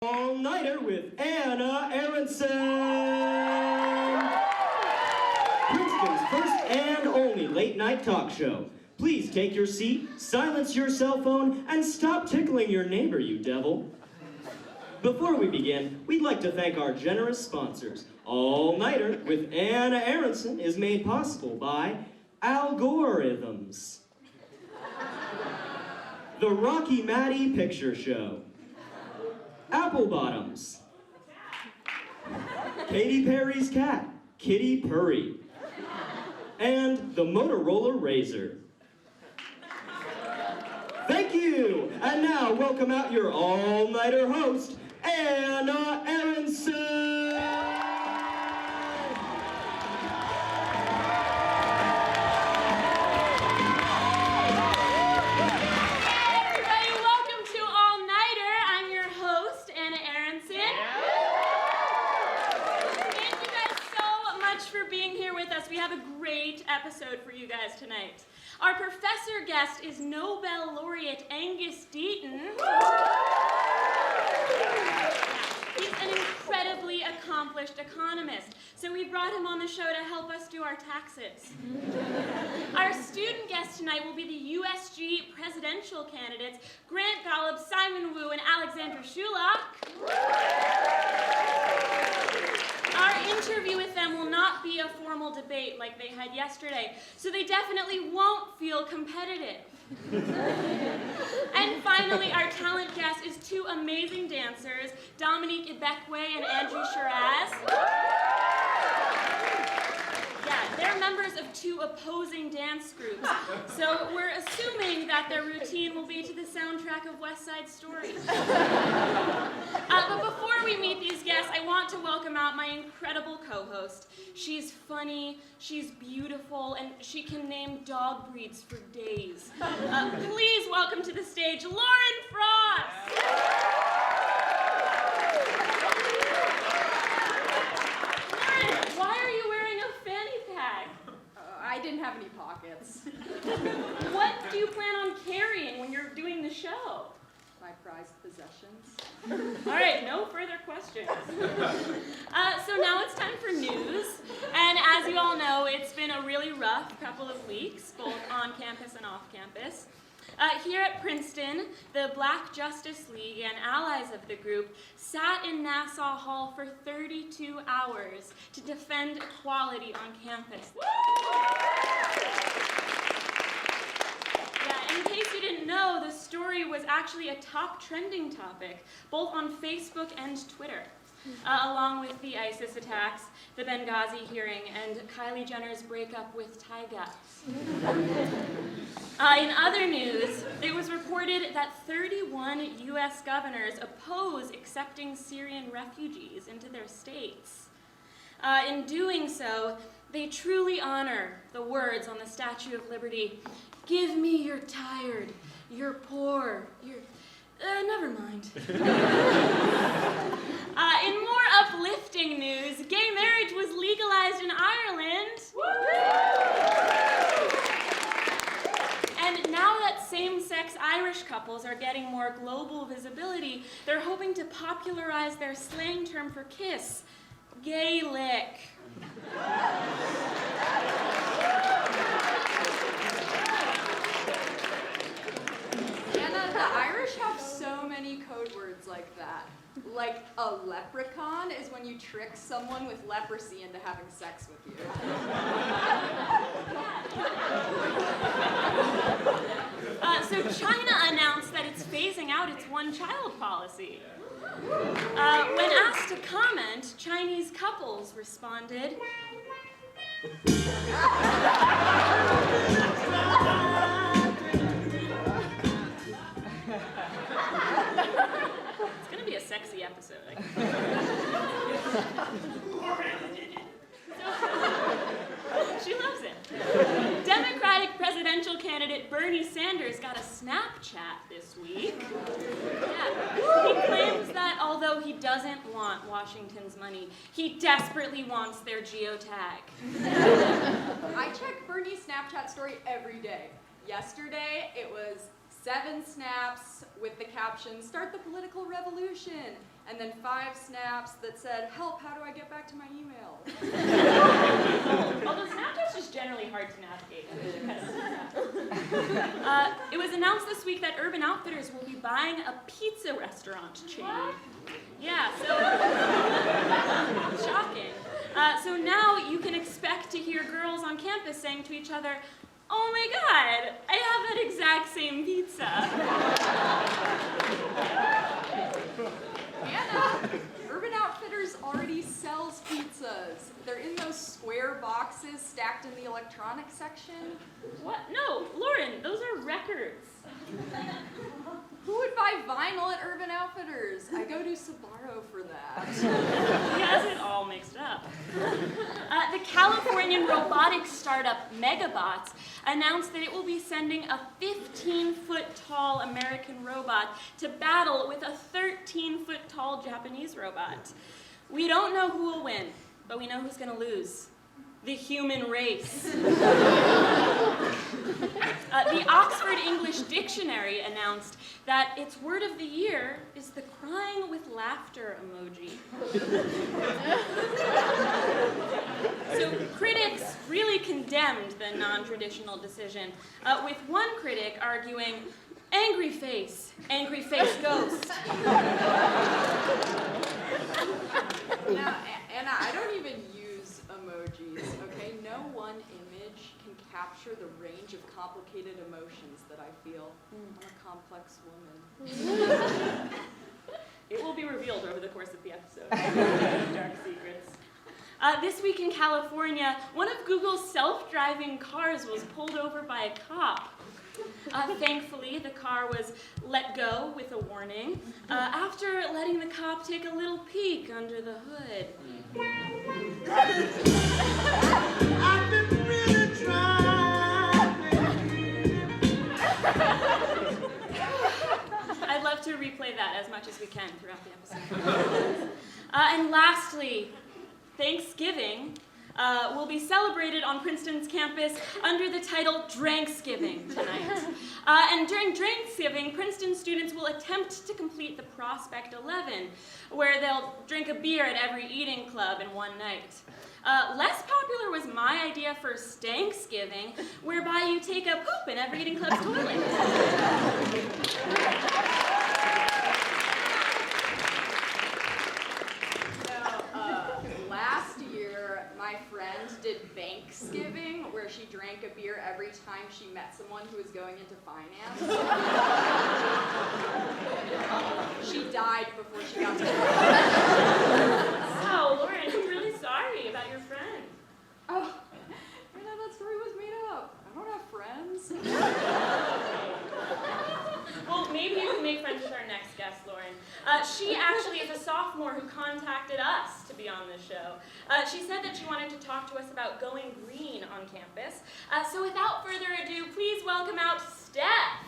All-nighter with Anna Aronson! Princeton's first and only late-night talk show. Please take your seat, silence your cell phone, and stop tickling your neighbor, you devil. Before we begin, we'd like to thank our generous sponsors. All-nighter with Anna Aronson is made possible by Algorithms, the Rocky Maddie Picture Show, Apple Bottoms, Katy Perry's cat, Kitty Purry, and the Motorola Razr. Thank you! And now, welcome out your all-nighter host, Anna Aronson! We have a great episode for you guys tonight. Our professor guest is Nobel laureate Angus Deaton. He's an incredibly accomplished economist, so we brought him on the show to help us do our taxes. Our student guests tonight will be the USG presidential candidates, Grant Golub, Simon Wu, and Alexandra Shulak. Our interview with them will not be a formal debate like they had yesterday, so they definitely won't feel competitive. And finally, our talent guest is two amazing dancers, Dominique Ibekwe and Andrew Shiraz. Yeah, they're members of two opposing dance groups, so we're assuming that their routine will be to the soundtrack of West Side Story. But before we meet these guests, I want to welcome out my incredible co-host. She's funny, she's beautiful, and she can name dog breeds for days. Please welcome to the stage, Lauren Frost! Lauren, why are you wearing a fanny pack? I didn't have any pockets. What do you plan on carrying when you're doing the show? My prized possessions. All right, no further questions. So now it's time for news. And as you all know, it's been a really rough couple of weeks, both on campus and off campus. Here at Princeton, the Black Justice League and allies of the group sat in Nassau Hall for 32 hours to defend equality on campus. Yeah, in case you didn't know, the story was actually a top trending topic, both on Facebook and Twitter, along with the ISIS attacks, the Benghazi hearing, and Kylie Jenner's breakup with Tyga. In other news, it was reported that 31 U.S. governors oppose accepting Syrian refugees into their states. In doing so, they truly honor the words on the Statue of Liberty, "Give me your tired, your poor, your..." Never mind. In more uplifting news, gay marriage was legalized in Ireland. And now that same-sex Irish couples are getting more global visibility, they're hoping to popularize their slang term for kiss, gay lick. Anna, the Irish have so many code words like that. Like a leprechaun is when you trick someone with leprosy into having sex with you. So China announced that it's phasing out its one-child policy. When asked to comment, Chinese couples responded, It's gonna be a sexy episode, I She loves it. Democratic presidential candidate Bernie Sanders got a Snapchat this week. Yeah. He claims that although he doesn't want Washington's money, he desperately wants their geotag. I check Bernie's Snapchat story every day. Yesterday, it was 7 snaps with the caption, "Start the political revolution." and then 5 snaps that said, "Help, how do I get back to my email?" Although Snapchat's just generally hard to navigate. It was announced this week that Urban Outfitters will be buying a pizza restaurant chain. What? Yeah, so shocking. So now you can expect to hear girls on campus saying to each other, "Oh my God, I have that exact same pizza." Anna, Urban Outfitters already sells pizzas. They're in those square boxes stacked in the electronics section. What? No, Lauren, those are records. Who would buy vinyl at Urban Outfitters? I go to Sbarro for that. He has it all mixed up. The Californian robotics startup Megabots announced that it will be sending a 15-foot-tall American robot to battle with a 13-foot-tall Japanese robot. We don't know who will win, but we know who's going to lose. The human race. The Oxford English Dictionary announced that its word of the year is the crying with laughter emoji. So critics really condemned the non-traditional decision, with one critic arguing, angry face ghost. Now, Anna, I don't even use emojis, okay? No one image can capture the range of complicated emotions that I feel. I'm a complex woman. It will be revealed over the course of the episode. Dark secrets. This week in California, one of Google's self-driving cars was pulled over by a cop. Thankfully, the car was let go with a warning after letting the cop take a little peek under the hood. I've been really trying. I'd love to replay that as much as we can throughout the episode. And lastly, Thanksgiving will be celebrated on Princeton's campus under the title Dranksgiving tonight. And during Dranksgiving, Princeton students will attempt to complete the Prospect 11, where they'll drink a beer at every eating club in one night. Less popular was my idea for Stanksgiving, whereby you take a poop in every eating club's toilet. Last year, my friend did Banksgiving, where she drank a beer every time she met someone who was going into finance. She died before she got to Wow, Lauren, I'm really sorry about your friend. Oh, I know that story was made up. I don't have friends. Well, maybe you can make friends with our next guest, Lauren. She actually is a sophomore who contacted us to be on this show. She said that she wanted to talk to us about going green on campus. So without further ado, please welcome out Steph.